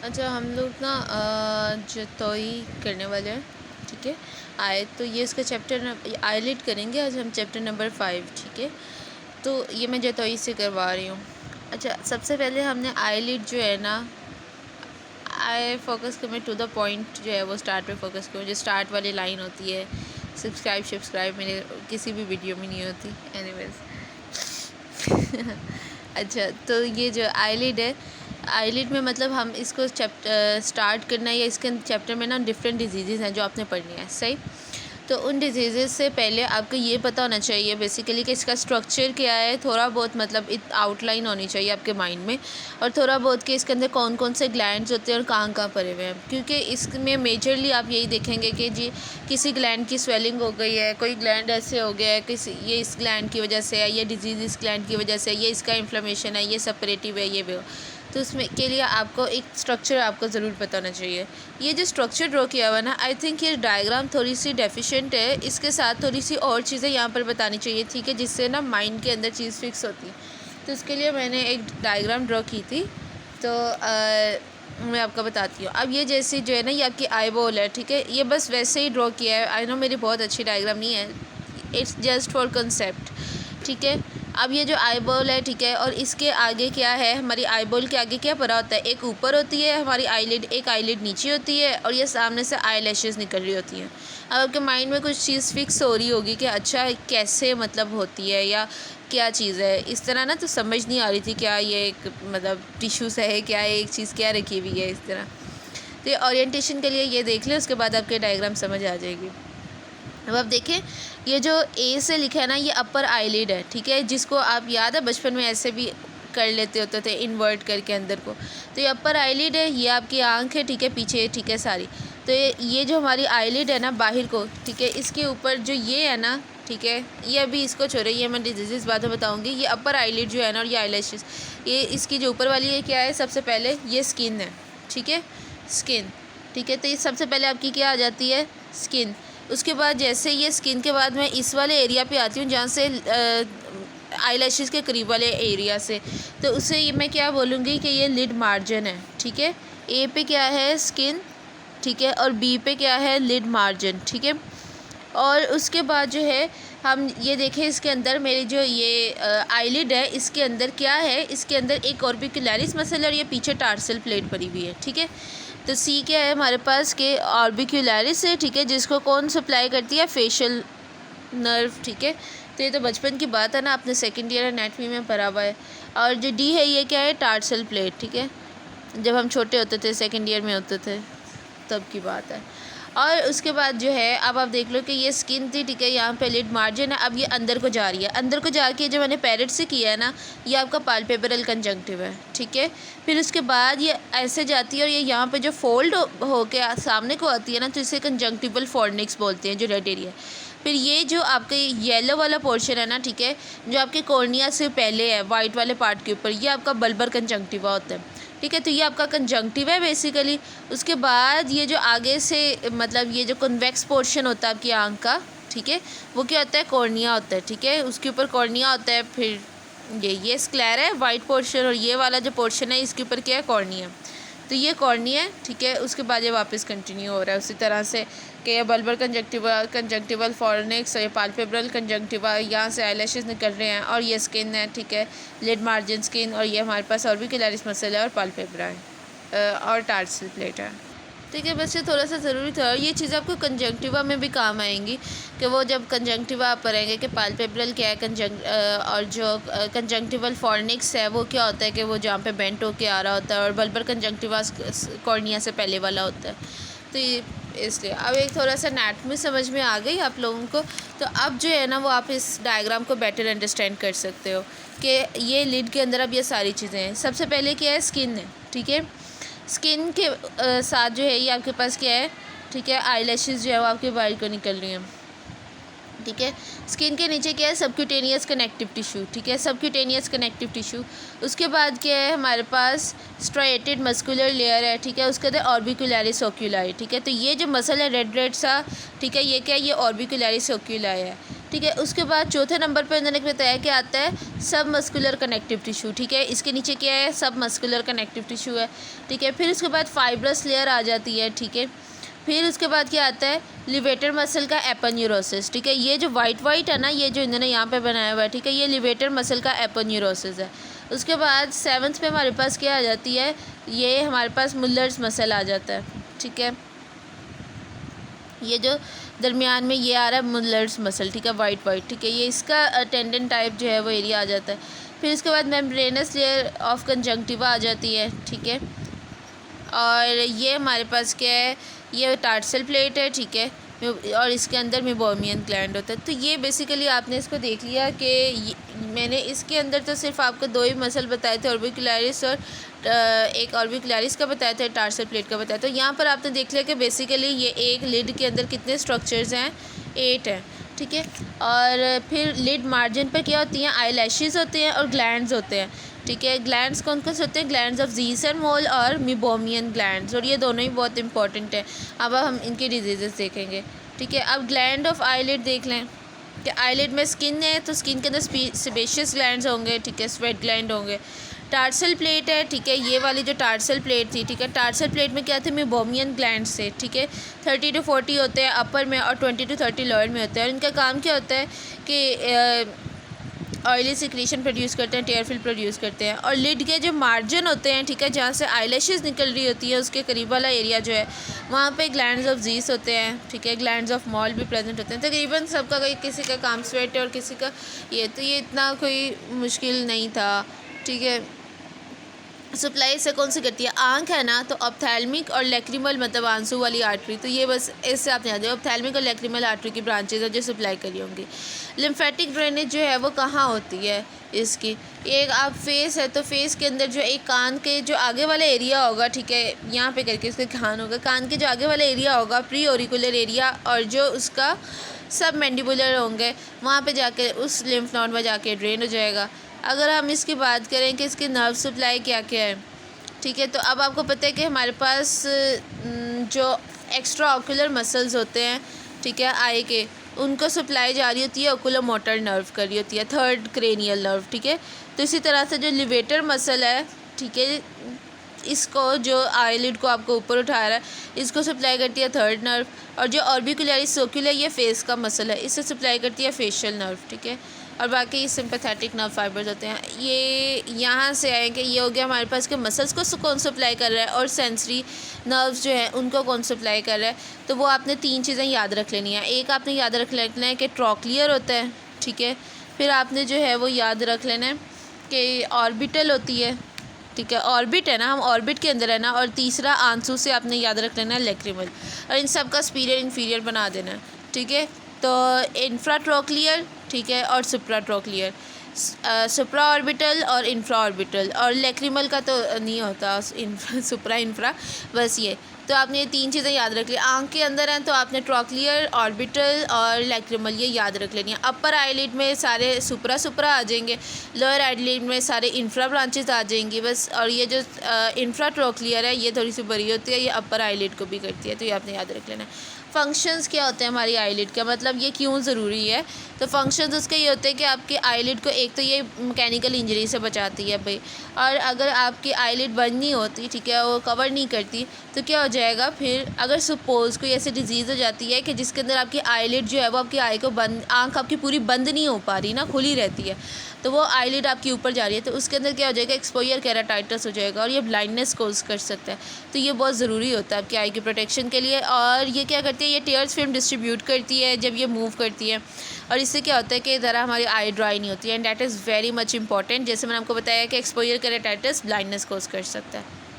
अच्छा, हम लोग ना जतोई करने वाले हैं, ठीक है। आए तो ये इसका चैप्टर आईलिड करेंगे आज हम, चैप्टर नंबर 5, ठीक है। तो ये मैं जतोई से करवा रही हूँ। अच्छा, सबसे पहले हमने आईलिड जो है ना, आई फोकस करें टू द पॉइंट जो है वो स्टार्ट पे फोकस करूँ। जो स्टार्ट वाली लाइन होती है, सब्सक्राइब मेरे किसी भी वीडियो में नहीं होती, एनीवेज। अच्छा, तो ये जो आईलिड है, आईलिड में मतलब हम इसको स्टार्ट करना है, या इसके चैप्टर में ना डिफरेंट डिजीज़ हैं जो आपने पढ़नी है, सही। तो उन डिजीज़ से पहले आपको ये पता होना चाहिए बेसिकली कि इसका स्ट्रक्चर क्या है, थोड़ा बहुत मतलब आउटलाइन होनी चाहिए आपके माइंड में, और थोड़ा बहुत कि इसके अंदर कौन कौन से ग्लैंड्स होते हैं और कहाँ कहाँ पड़े हुए हैं। क्योंकि इसमें मेजरली आप यही देखेंगे कि जी किसी ग्लैंड की स्वेलिंग हो गई है, कोई ग्लैंड ऐसे हो गया है, किसी ये इस ग्लैंड की वजह से है, ये डिजीज़ इस ग्लैंड की वजह से है, ये इसका इन्फ्लेमेशन है, ये सेपरेटिव है, ये वो। तो उसमें के लिए आपको एक स्ट्रक्चर आपको ज़रूर पता होना चाहिए। ये जो स्ट्रक्चर ड्रॉ किया हुआ ना, आई थिंक ये डायग्राम थोड़ी सी डेफिशिएंट है, इसके साथ थोड़ी सी और चीज़ें यहाँ पर बतानी चाहिए थी कि जिससे ना माइंड के अंदर चीज़ फिक्स होती। तो इसके लिए मैंने एक डायग्राम ड्रॉ की थी, तो मैं आपको बताती हूँ। अब ये जैसी जो है ना, ये आपकी आई बॉल है, ठीक है। ये बस वैसे ही ड्रॉ किया है, आई नो मेरी बहुत अच्छी डायग्राम नहीं है, इट्स जस्ट फॉर कंसेप्ट, ठीक है। अब ये जो आई बॉल है, ठीक है, और इसके आगे क्या है, हमारी आई बॉल के आगे क्या पड़ा होता है, एक ऊपर होती है हमारी आईलिड, एक आईलिड नीचे होती है, और ये सामने से आई लैशेज़ निकल रही होती हैं। अब आपके माइंड में कुछ चीज़ फिक्स हो रही होगी कि अच्छा कैसे मतलब होती है या क्या चीज़ है, इस तरह ना। तो समझ नहीं आ रही थी क्या ये एक मतलब टिश्यूज़ है, क्या एक चीज़ क्या रखी हुई है इस तरह। तो ये ओरिएंटेशन के लिए ये देख लें, उसके बाद आपके डायग्राम समझ आ जाएगी। अब आप देखें, ये जो ए से लिखा है ना, ये अपर आईलिड है, ठीक है, जिसको आप याद है बचपन में ऐसे भी कर लेते होते थे इन्वर्ट करके अंदर को। तो ये अपर आईलिड है, ये आपकी आंख है, ठीक है, पीछे, ठीक है, सारी। तो ये जो हमारी आईलिड है ना बाहर को, ठीक है, इसके ऊपर जो ये है ना, ठीक है, ये अभी इसको छोड़े, ये मैं डिजीज़ बाद में बताऊँगी। ये अपर आईलिड जो है ना, और ये आईलैशेस, ये इसकी जो ऊपर वाली है क्या है, सबसे पहले ये स्किन है, ठीक है, स्किन, ठीक है। तो ये सबसे पहले आपकी क्या आ जाती है, स्किन। उसके बाद जैसे ये स्किन के बाद मैं इस वाले एरिया पे आती हूँ जहाँ से आईलैशेस के करीब वाले एरिया से, तो उसे ये मैं क्या बोलूँगी कि ये लिड मार्जिन है, ठीक है। ए पे क्या है, स्किन, ठीक है, और बी पे क्या है, लिड मार्जिन, ठीक है। और उसके बाद जो है हम ये देखें, इसके अंदर मेरी जो ये आईलिड है, इसके अंदर क्या है, इसके अंदर एक ऑर्बिक्युलरिस मसल है, और ये पीछे टार्सल प्लेट पड़ी हुई है, ठीक है। तो सी क्या है हमारे पास के ऑर्बिक्युलरिस है, ठीक है, जिसको कौन सप्लाई करती है, फेशियल नर्व, ठीक है। तो ये तो बचपन की बात है ना, आपने सेकेंड ईयर एनाटमी में पढ़ा हुआ है। और जो डी है, ये क्या है, टार्सल प्लेट, ठीक है, जब हम छोटे होते थे, सेकेंड ईयर में होते थे, तब की बात है। और उसके बाद जो है, अब आप देख लो कि ये स्किन थी, ठीक है, यहाँ पे लिड मार्जिन है, अब ये अंदर को जा रही है। अंदर को जाके जो मैंने पैरेट से किया है ना, ये आपका पाल्पेब्रल कंजंक्टिव है, ठीक है। फिर उसके बाद ये ऐसे जाती है, और ये यहाँ पे जो फोल्ड हो के सामने को आती है ना, तो इसे कंजंक्टिवल फोर्निक्स बोलते हैं, जो रेड एरिया। फिर ये जो आपके येलो वाला पोर्शन है ना, ठीक है, जो आपके कॉर्निया से पहले है वाइट वाले पार्ट के ऊपर, ये आपका बल्बर कंजंक्टिवा होता है, ठीक है। तो ये आपका कंजंक्टिव है बेसिकली। उसके बाद ये जो आगे से मतलब ये जो कन्वेक्स पोर्शन होता है आपकी आंख का, ठीक है, वो क्या होता है, कॉर्निया होता है, ठीक है, उसके ऊपर कॉर्निया होता है। फिर ये स्क्लेरा है वाइट पोर्शन, और ये वाला जो पोर्शन है इसके ऊपर क्या है, कॉर्निया। तो ये कॉर्निया है, ठीक है। उसके बाद ये वापस कंटिन्यू हो रहा है उसी तरह से कि ये बल्बर कंजंक्टिवल फॉर्निक्स, ये पाल्पेब्रल कंजंक्टिवा, यहाँ से आईलैशेस निकल रहे हैं, और ये स्किन है, ठीक है, लिड मार्जिन स्किन, और ये हमारे पास ऑर्बिक्युलरिस मसल है, और पाल्पेब्रा है, और टार्सल प्लेट है, ठीक है। बस ये थोड़ा सा ज़रूरी था, और ये चीज़ आपको कंजंक्टिवा में भी काम आएंगी कि वो जब कंजंक्टिवा आप पढ़ेंगे कि पाल्पेब्रल क्या है, और जो कंजंक्टिवल फॉर्निक्स है वो क्या होता है कि वो जहाँ पे बेंट होके आ रहा होता है, और बल्बर कंजंक्टिवा कॉर्निया से पहले वाला होता है। तो ये इसलिए अब एक थोड़ा सा एनाटॉमी समझ में आ गई आप लोगों को, तो अब जो है ना वो आप इस डायग्राम को बेटर अंडरस्टैंड कर सकते हो कि ये लिड के अंदर अब ये सारी चीज़ें हैं। सबसे पहले क्या है, स्किन है, ठीक है। स्किन के साथ जो है ये आपके पास क्या है, ठीक है, आईलैशेस जो है वो आपके बाहर को निकल रही हैं, ठीक है। स्किन के नीचे क्या है, सबक्यूटेनियस कनेक्टिव टिश्यू, ठीक है, सबक्यूटेनियस कनेक्टिव टिश्यू। उसके बाद क्या है हमारे पास, स्ट्राइएटेड मस्कुलर लेयर है, ठीक है, उसके अंदर ऑर्बिक्युलरिस ओक्यूलाई, ठीक है। तो ये जो मसल है रेड रेड सा, ठीक है, ये क्या है, ये ऑर्बिक्युलरिस ओक्यूलाई है। ठीक है। उसके बाद चौथे नंबर पे उन्होंने बताया कि आता है सब मस्कुलर कनेक्टिव टिश्यू, ठीक है। इसके नीचे क्या है, सब मस्कुलर कनेक्टिव टिश्यू है, ठीक है। फिर उसके बाद फाइब्रस लेयर आ जाती है, ठीक है। फिर उसके बाद क्या आता है, लिवेटर मसल का एपोन्यूरोसिस, ठीक है। ये जो वाइट है ना, ये जो इन्होंने यहाँ पे बनाया हुआ है, ठीक है, ये लिवेटर मसल का एपोन्यूरोसिस है। उसके बाद 7th पे हमारे पास क्या आ जाती है, ये हमारे पास मुल्लर्स मसल आ जाता है, ठीक है। ये जो दरमियान में ये आ रहा है मुल्लर्स मसल, ठीक है, वाइट, ठीक है। ये इसका टेंडन टाइप जो है वो एरिया आ जाता है। फिर इसके बाद मेम्ब्रेनस लेयर ऑफ कंजंक्टिवा आ जाती है, ठीक है। और ये हमारे पास क्या है, ये टार्सल प्लेट है, ठीक है, और इसके अंदर मेबोमियन ग्लैंड होता है। तो ये बेसिकली आपने इसको देख लिया कि मैंने इसके अंदर तो सिर्फ आपको 2 ही मसल बताए थे, ऑर्बिकुलरिस और एक ऑर्बिकुलरिस का बताया था, टार्सल प्लेट का बताया। तो यहाँ पर आपने देख लिया कि बेसिकली ये एक लिड के अंदर कितने स्ट्रक्चर्स हैं, 8 हैं, ठीक है। और फिर लिड मार्जिन पर क्या होती हैं, आई लैशेज़ होते हैं और ग्लैंड्स होते हैं, ठीक है। ग्लैंड्स कौन कौन से होते हैं, ग्लैंड्स ऑफ ज़ीसन मोल और मिबोमियन ग्लैंड्स, और ये दोनों ही बहुत इंपॉर्टेंट है। अब हम इनकी डिजीज़ देखेंगे, ठीक है। अब ग्लैंड ऑफ आईलिड देख लें कि आईलिड में स्किन है, तो स्किन के अंदर सेबेशियस ग्लैंड्स होंगे, ठीक है, स्वेट ग्लैंड होंगे। टार्सल प्लेट है, ठीक है, ये वाली जो टार्सल प्लेट थी, ठीक है, टार्सल प्लेट में क्या थे, मिबोमियन ग्लैंड्स थे, ठीक है। 30 to 40 होते हैं अपर में और 20 to 30 लोअर में होते हैं। और इनका काम क्या होता है कि ऑयली सिक्रीशन प्रोड्यूस करते हैं, टेयर फिल्म प्रोड्यूस करते हैं। और लिड के जो मार्जिन होते हैं, ठीक है, जहाँ से आईलैशेस निकल रही होती है, उसके करीब वाला एरिया जो है, वहाँ पे ग्लैंड्स ऑफ ज़ीस होते हैं, ठीक है, ग्लैंड्स ऑफ मॉल भी प्रेजेंट होते हैं। तकरीबन सबका कोई, किसी का काम स्वेट है और किसी का ये, तो ये इतना कोई मुश्किल नहीं था, ठीक है। सप्लाई से कौन सी करती है, आंख है ना, तो ऑप्थेल्मिक और लैक्रिमल मतलब आंसू वाली आर्टरी, तो ये बस इससे आप याद है, ऑप्थेल्मिक और लैक्रिमल आर्टरी की ब्रांचेज है जो सप्लाई करी होंगी। लिम्फेटिक ड्रेनेज जो है वो कहाँ होती है इसकी, एक आप फेस है तो फेस के अंदर जो एक कान के जो आगे वाला एरिया होगा, ठीक है, यहाँ पे करके इसका कान होगा, कान के जो आगे वाला एरिया होगा प्री ऑरिकुलर एरिया, और जो उसका सब मैंडिबुलर होंगे, वहाँ पे जाके उस लिम्फ नोड में जाके ड्रेन हो जाएगा। अगर हम इसकी बात करें कि इसकी नर्व सप्लाई क्या क्या है, ठीक है, तो अब आपको पता है कि हमारे पास जो एक्स्ट्रा ऑकुलर मसल्स होते हैं, ठीक है, आई के, उनको सप्लाई जा रही होती है ओकुलो मोटर नर्व कर रही होती है, 3rd क्रेनियल नर्व, ठीक है। तो इसी तरह से जो लिवेटर मसल है, ठीक है, इसको जो आईलिड को आपको ऊपर उठा रहा है, इसको सप्लाई करती है 3rd नर्व। और जो ऑर्बिकुलरिस सर्कुलर, ये फेस का मसल है, इससे सप्लाई करती है फेशियल नर्व, ठीक है। और बाकी सिंपैथेटिक नर्व फाइबर्स होते हैं। ये यहाँ से आए कि ये हो गया हमारे पास के मसल्स को कौन सप्लाई कर रहा है, और सेंसरी नर्व्स जो हैं उनको कौन सप्लाई कर रहा है। तो वो आपने 3 चीज़ें याद रख लेनी है। एक आपने याद रख लेना है कि ट्रॉक्लियर होता है, ठीक है। फिर आपने जो है वो याद रख लेना है कि ऑर्बिटल होती है, ठीक है, ऑर्बिट है ना, हम ऑर्बिट के अंदर है ना। और तीसरा आंसू से आपने याद रख लेना है लैक्रिमल, और इन सब का सुपीरियर इन्फीरियर बना देना है, ठीक है। तो इंफ्राट्रोक्लियर, ठीक है, और सुप्राट्रोक्लियर, सुप्रा ऑर्बिटल और इंफ्रा ऑर्बिटल, और लैक्रिमल का तो नहीं होता, सुप्रा इंफ्रा, बस ये। तो आपने ये 3 चीज़ें याद रख ली। आँख के अंदर हैं तो आपने ट्रोक्लियर, ऑर्बिटल और लैक्रिमल ये याद रख लेनी है। अपर आईलिड में सारे सुप्रा आ जाएंगे, लोअर आईलिड में सारे इंफ्रा ब्रांचेस आ जाएंगी बस। और ये जो इंफ्रा ट्रोक्लियर है ये थोड़ी सी बड़ी होती है, ये अपर आईलिड को भी करती है, तो ये आपने याद रख लेना है। फंक्शंस क्या होते हैं हमारी आईलिड का, मतलब ये क्यों ज़रूरी है, तो फंक्शंस उसके ये होते हैं कि आपकी आईलिड को एक तो ये मैकेनिकल इंजरी से बचाती है भाई, और अगर आपकी आईलिड बंद नहीं होती, ठीक है, वो कवर नहीं करती, तो क्या हो जाएगा फिर, अगर सपोज़ कोई ऐसी डिजीज़ हो जाती है कि जिसके अंदर आपकी आईलिड जो है वो आपकी आई को बंद, आँख आपकी पूरी बंद नहीं हो पा रही ना, खुली रहती है, तो वो आईलिड आपकी ऊपर जा रही है, तो उसके अंदर क्या हो जाएगा, एक्सपोजर केराटाइटिस हो जाएगा, और ये ब्लाइंडनेस कोज कर सकता है। तो ये बहुत ज़रूरी होता है आपकी आई की प्रोटेक्शन के लिए। और ये क्या करती है, ये टीयर्स फिल्म डिस्ट्रीब्यूट करती है जब ये मूव करती है, और इससे क्या होता है कि ज़रा हमारी आई ड्राई नहीं होती है, and that is very much important. जैसे मैंने आपको बताया कि एक्सपोजर केराटाइटिस ब्लाइंडनेस कोज कर सकता है।